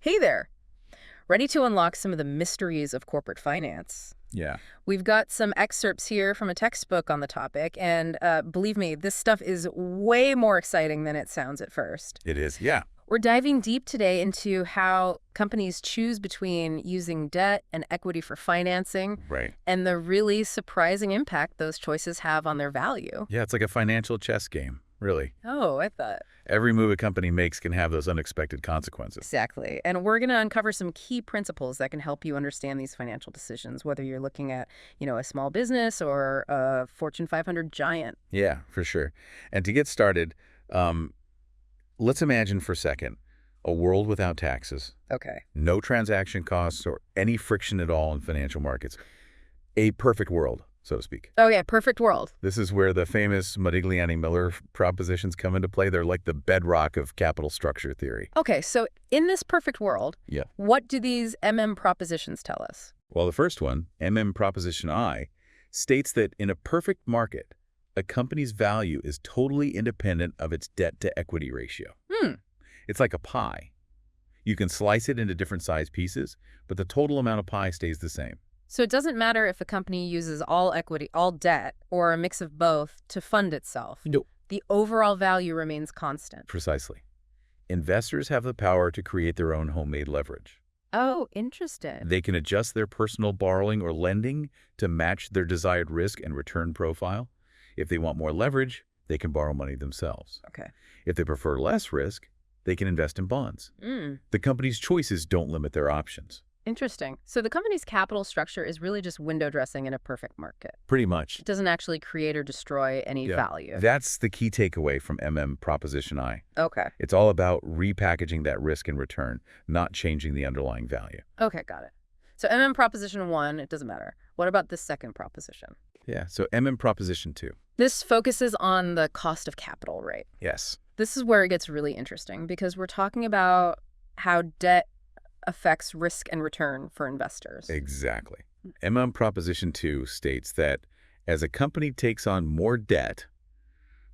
Hey there. Ready to unlock some of the mysteries of corporate finance? Yeah, We've got some excerpts here from a textbook on the topic, and believe me, this stuff is way more exciting than it sounds at first. it is. Yeah, We're diving deep today into how companies choose between using debt and equity for financing right. and the really surprising impact those choices have on their value. Yeah, it's like a financial chess game, really. Oh, I thought. Every move a company makes can have those unexpected consequences. Exactly. And we're going to uncover some key principles that can help you understand these financial decisions, whether you're looking at, a small business or a Fortune 500 giant. Yeah, for sure. And to get started, um, let's imagine for a second a world without taxes, Okay. no transaction costs, or any friction at all in financial markets. A perfect world, so to speak. Oh, yeah. Perfect world. This is where the famous Modigliani-Miller propositions come into play. They're like the bedrock of capital structure theory. Okay. So in this perfect world, Yeah. what do these propositions tell us? Well, the first one, Proposition I, states that in a perfect market, a company's value is totally independent of its debt-to-equity ratio. Hmm. It's like a pie. You can slice it into different size pieces, but the total amount of pie stays the same. So it doesn't matter if a company uses all equity, all debt, or a mix of both to fund itself. No. The overall value remains constant. Precisely. Investors have the power to create their own homemade leverage. Oh, interesting. They can adjust their personal borrowing or lending to match their desired risk and return profile. If they want more leverage, they can borrow money themselves. Okay. If they prefer less risk, they can invest in bonds. The company's choices don't limit their options. Interesting. So the company's capital structure is really just window dressing in a perfect market. Pretty much. It doesn't actually create or destroy any Yeah. value. That's the key takeaway from Proposition I. Okay. It's all about repackaging that risk and return, not changing the underlying value. Okay, got it. So Proposition 1, it doesn't matter. What about the second proposition? Yeah, so Proposition 2. This focuses on the cost of capital, right? Yes. This is where it gets really interesting because we're talking about how debt affects risk and return for investors. Exactly. Proposition 2 states that as a company takes on more debt,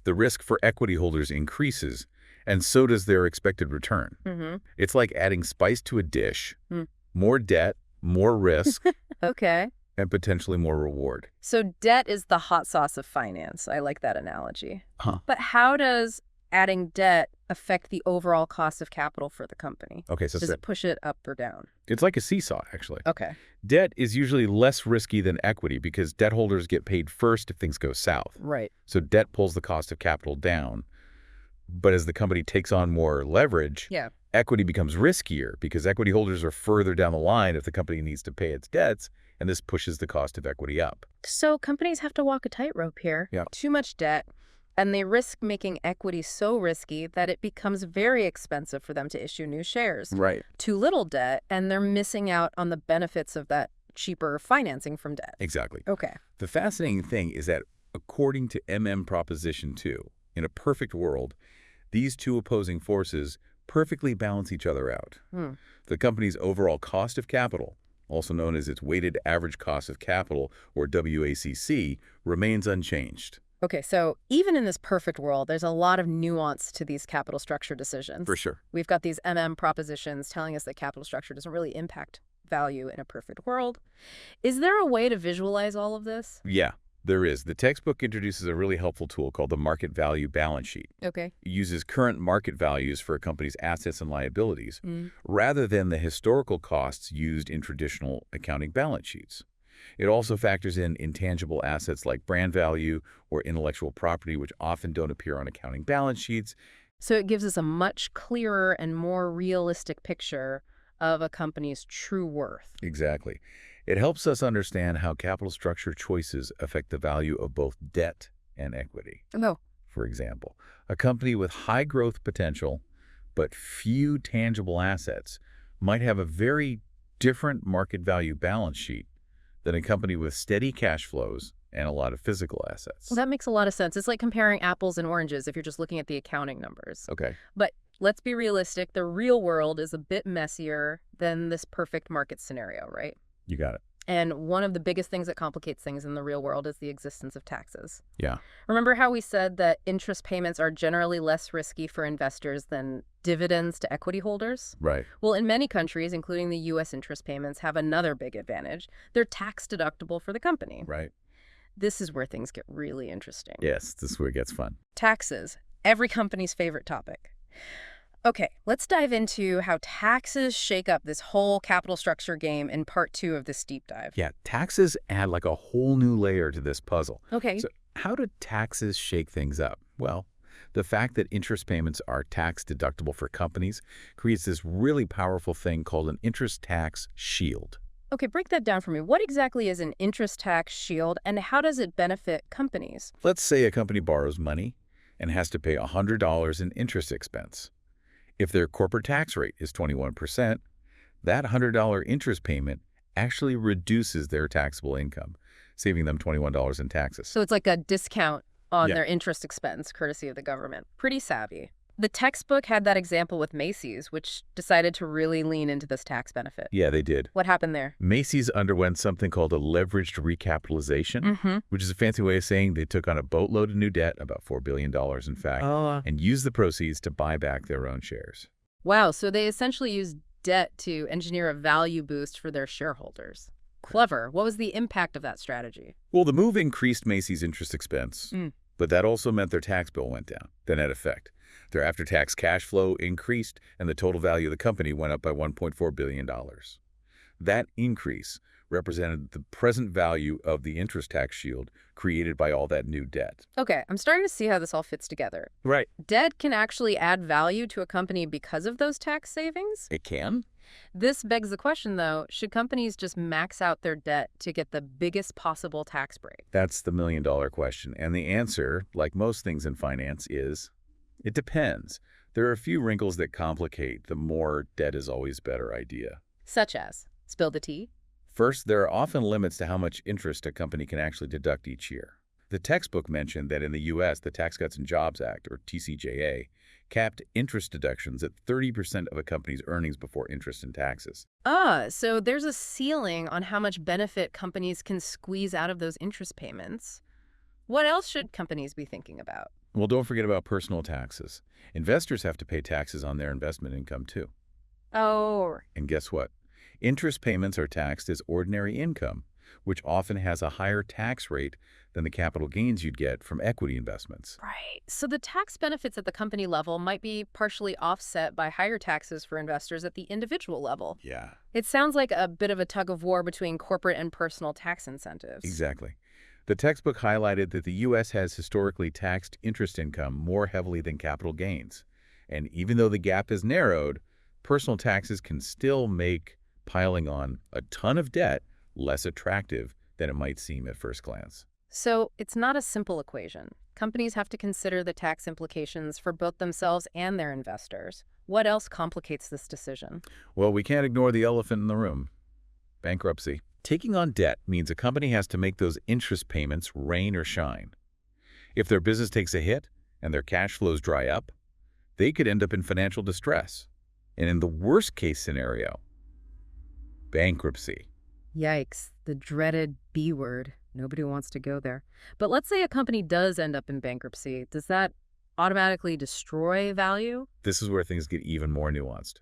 the risk for equity holders increases, and so does their expected return. Mm-hmm. It's like adding spice to a dish. Hmm. More debt, more risk, Okay. and potentially more reward. So debt is the hot sauce of finance. I like that analogy. Huh. But how does adding debt affect the overall cost of capital for the company? Okay, so Does it push it up or down? it's like a seesaw, actually. Okay. Debt is usually less risky than equity because debt holders get paid first if things go south. Right. So debt pulls the cost of capital down. But as the company takes on more leverage, Yeah. equity becomes riskier because equity holders are further down the line if the company needs to pay its debts, and this pushes the cost of equity up. So companies have to walk a tightrope here. Yeah. Too much debt, and they risk making equity so risky that it becomes very expensive for them to issue new shares. Right. Too little debt, and they're missing out on the benefits of that cheaper financing from debt. Exactly. Okay. The fascinating thing is that according to Proposition 2, in a perfect world, these two opposing forces perfectly balance each other out. The company's overall cost of capital, also known as its weighted average cost of capital, or WACC, remains unchanged. Okay, so even in this perfect world, there's a lot of nuance to these capital structure decisions. For sure. We've got these propositions telling us that capital structure doesn't really impact value in a perfect world. Is there a way to visualize all of this? Yeah, there is. The textbook introduces a really helpful tool called the market value balance sheet. Okay. It uses current market values for a company's assets and liabilities, rather than the historical costs used in traditional accounting balance sheets. It also factors in intangible assets like brand value or intellectual property, which often don't appear on accounting balance sheets. So it gives us a much clearer and more realistic picture of a company's true worth. Exactly. It helps us understand how capital structure choices affect the value of both debt and equity. Oh. For example, a company with high growth potential but few tangible assets might have a very different market value balance sheet than a company with steady cash flows and a lot of physical assets. Well, that makes a lot of sense. It's like comparing apples and oranges if you're just looking at the accounting numbers. Okay. But let's be realistic. The real world is a bit messier than this perfect market scenario, right? You got it. And one of the biggest things that complicates things in the real world is the existence of taxes. Yeah, Remember how we said that interest payments are generally less risky for investors than dividends to equity holders? right. Well, in many countries, including the U.S., interest payments have another big advantage. They're tax deductible for the company. Right. This is where things get really interesting. Yes, this is where it gets fun. Taxes, every company's favorite topic. Okay, let's dive into how taxes shake up this whole capital structure game in part 2 of this deep dive. Yeah, taxes add like a whole new layer to this puzzle. Okay. So how do taxes shake things up? Well, the fact that interest payments are tax deductible for companies creates this really powerful thing called an interest tax shield. Okay, break that down for me. What exactly is an interest tax shield and how does it benefit companies? Let's say a company borrows money and has to pay $100 in interest expense. If their corporate tax rate is 21%, that $100 interest payment actually reduces their taxable income, saving them $21 in taxes. So it's like a discount on Yeah. their interest expense, courtesy of the government. Pretty savvy. The textbook had that example with Macy's, which decided to really lean into this tax benefit. Yeah, they did. What happened there? Macy's underwent something called a leveraged recapitalization, which is a fancy way of saying they took on a boatload of new debt, about $4 billion in fact, and used the proceeds to buy back their own shares. Wow, so they essentially used debt to engineer a value boost for their shareholders. Clever. What was the impact of that strategy? Well, the move increased Macy's interest expense, but that also meant their tax bill went down. The net effect. Their after-tax cash flow increased, and the total value of the company went up by $1.4 billion. That increase represented the present value of the interest tax shield created by all that new debt. Okay, I'm starting to see how this all fits together. Right. Debt can actually add value to a company because of those tax savings? It can? This begs the question, though, should companies just max out their debt to get the biggest possible tax break? That's the million-dollar question. And the answer, like most things in finance, is it depends. There are a few wrinkles that complicate the more debt is always better idea. Such as, spill the tea? First, there are often limits to how much interest a company can actually deduct each year. The textbook mentioned that in the U.S., the Tax Cuts and Jobs Act, or TCJA, capped interest deductions at 30% of a company's earnings before interest and taxes. So there's a ceiling on how much benefit companies can squeeze out of those interest payments. What else should companies be thinking about? Well, don't forget about personal taxes. Investors have to pay taxes on their investment income, too. Oh, And guess what? Interest payments are taxed as ordinary income, which often has a higher tax rate than the capital gains you'd get from equity investments. right. So the tax benefits at the company level might be partially offset by higher taxes for investors at the individual level. Yeah, It sounds like a bit of a tug of war between corporate and personal tax incentives. exactly. The textbook highlighted that the U.S. has historically taxed interest income more heavily than capital gains. And even though the gap is narrowed, personal taxes can still make piling on a ton of debt less attractive than it might seem at first glance. So it's not a simple equation. Companies have to consider the tax implications for both themselves and their investors. What else complicates this decision? Well, we can't ignore the elephant in the room: bankruptcy. Taking on debt means a company has to make those interest payments rain or shine. If their business takes a hit and their cash flows dry up, they could end up in financial distress. And in the worst-case scenario, bankruptcy. Yikes, the dreaded B word. Nobody wants to go there. But let's say a company does end up in bankruptcy. Does that automatically destroy value? This is where things get even more nuanced.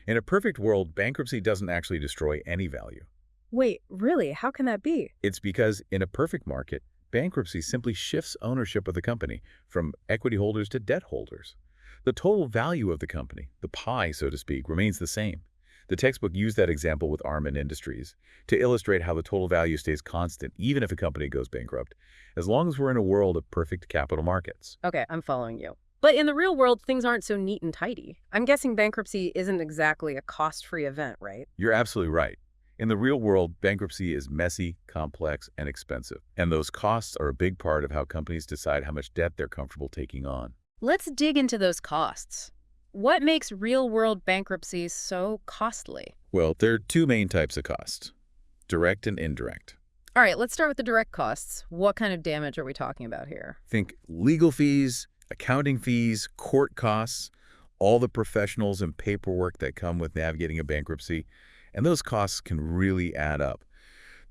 In a perfect world, bankruptcy doesn't actually destroy any value. Wait, really? How can that be? It's because in a perfect market, bankruptcy simply shifts ownership of the company from equity holders to debt holders. The total value of the company, the pie, so to speak, remains the same. The textbook used that example with Armin Industries to illustrate how the total value stays constant even if a company goes bankrupt, as long as we're in a world of perfect capital markets. Okay, I'm following you. But in the real world, things aren't so neat and tidy. I'm guessing bankruptcy isn't exactly a cost-free event, right? You're absolutely right. In the real world, bankruptcy is messy, complex, and expensive. And those costs are a big part of how companies decide how much debt they're comfortable taking on. Let's dig into those costs. What makes real-world bankruptcies so costly? Well, there are two main types of costs: direct and indirect. All right, let's start with the direct costs. What kind of damage are we talking about here? Think legal fees, accounting fees, court costs, all the professionals and paperwork that come with navigating a bankruptcy, and those costs can really add up.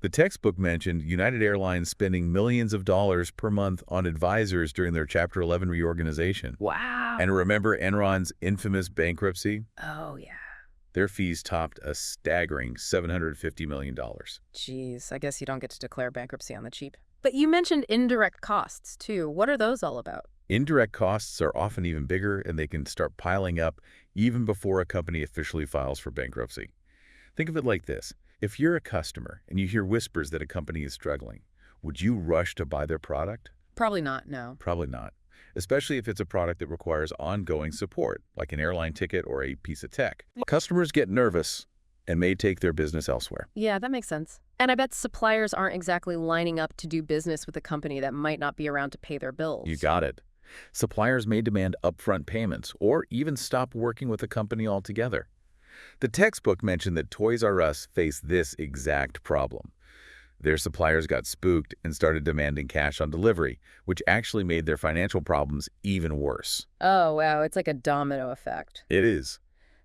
The textbook mentioned United Airlines spending millions of dollars per month on advisors during their Chapter 11 reorganization. And Wow. remember Enron's infamous bankruptcy? Oh, yeah. Their fees topped a staggering $750 million. Geez, I guess you don't get to declare bankruptcy on the cheap. But you mentioned indirect costs, too. What are those all about? Indirect costs are often even bigger, and they can start piling up even before a company officially files for bankruptcy. Think of it like this. If you're a customer and you hear whispers that a company is struggling, would you rush to buy their product? Probably not, no. Probably not, especially if it's a product that requires ongoing support, like an airline ticket or a piece of tech. Customers get nervous and may take their business elsewhere. Yeah, that makes sense. And I bet suppliers aren't exactly lining up to do business with a company that might not be around to pay their bills. You got it. Suppliers may demand upfront payments or even stop working with the company altogether. The textbook mentioned that Toys R Us faced this exact problem. Their suppliers got spooked and started demanding cash on delivery, which actually made their financial problems even worse. Oh, wow, it's like a domino effect. It is.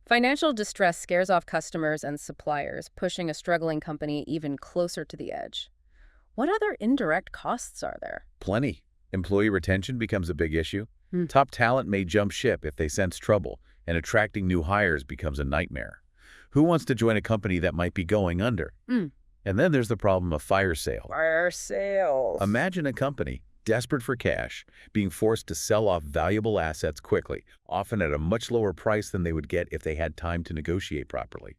Financial distress scares off customers and suppliers, pushing a struggling company even closer to the edge. What other indirect costs are there? Plenty. Employee retention becomes a big issue. Hmm. Top talent may jump ship if they sense trouble, and attracting new hires becomes a nightmare. Who wants to join a company that might be going under? Mm. And then there's the problem of fire sale. Fire sales. Imagine a company, desperate for cash, being forced to sell off valuable assets quickly, often at a much lower price than they would get if they had time to negotiate properly.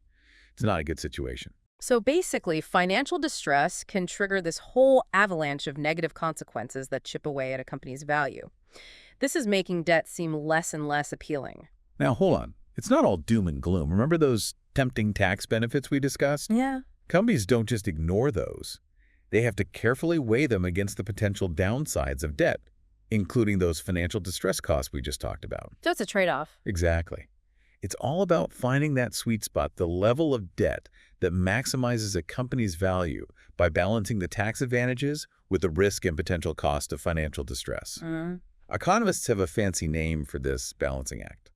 It's not a good situation. So basically, financial distress can trigger this whole avalanche of negative consequences that chip away at a company's value. This is making debt seem less and less appealing. Now, hold on. It's not all doom and gloom. Remember those tempting tax benefits we discussed? Yeah. Companies don't just ignore those. They have to carefully weigh them against the potential downsides of debt, including those financial distress costs we just talked about. So it's a trade-off. Exactly. It's all about finding that sweet spot, the level of debt that maximizes a company's value by balancing the tax advantages with the risk and potential cost of financial distress. Economists have a fancy name for this balancing act: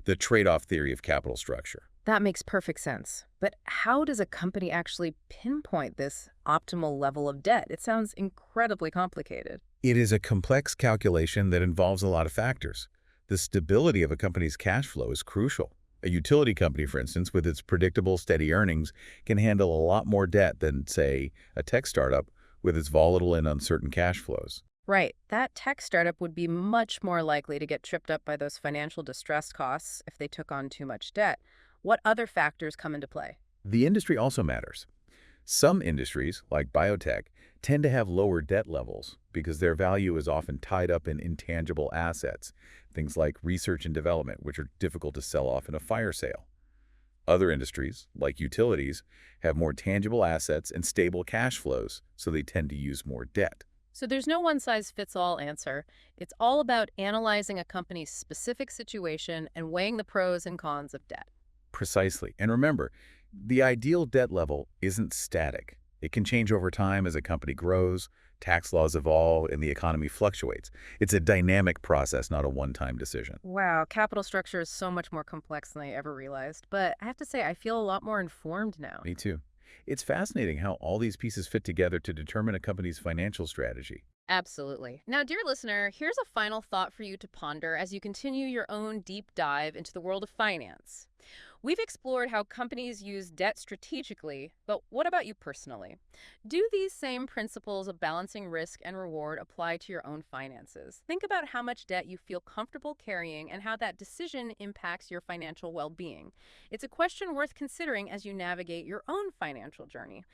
the trade-off theory of capital structure. That makes perfect sense. But how does a company actually pinpoint this optimal level of debt? It sounds incredibly complicated. It is a complex calculation that involves a lot of factors. The stability of a company's cash flow is crucial. A utility company, for instance, with its predictable, steady earnings, can handle a lot more debt than, say, a tech startup with its volatile and uncertain cash flows. Right. That tech startup would be much more likely to get tripped up by those financial distress costs if they took on too much debt. What other factors come into play? The industry also matters. Some industries, like biotech, tend to have lower debt levels because their value is often tied up in intangible assets, things like research and development, which are difficult to sell off in a fire sale. Other industries, like utilities, have more tangible assets and stable cash flows, so they tend to use more debt. So there's no one-size-fits-all answer. It's all about analyzing a company's specific situation and weighing the pros and cons of debt. Precisely. And remember, the ideal debt level isn't static. It can change over time as a company grows, tax laws evolve, and the economy fluctuates. It's a dynamic process, not a one-time decision. Wow, capital structure is so much more complex than I ever realized. But I have to say, I feel a lot more informed now. Me too. It's fascinating how all these pieces fit together to determine a company's financial strategy. Absolutely. Now, dear listener, here's a final thought for you to ponder as you continue your own deep dive into the world of finance. We've explored how companies use debt strategically, but what about you personally? Do these same principles of balancing risk and reward apply to your own finances? Think about how much debt you feel comfortable carrying and how that decision impacts your financial well-being. It's a question worth considering as you navigate your own financial journey.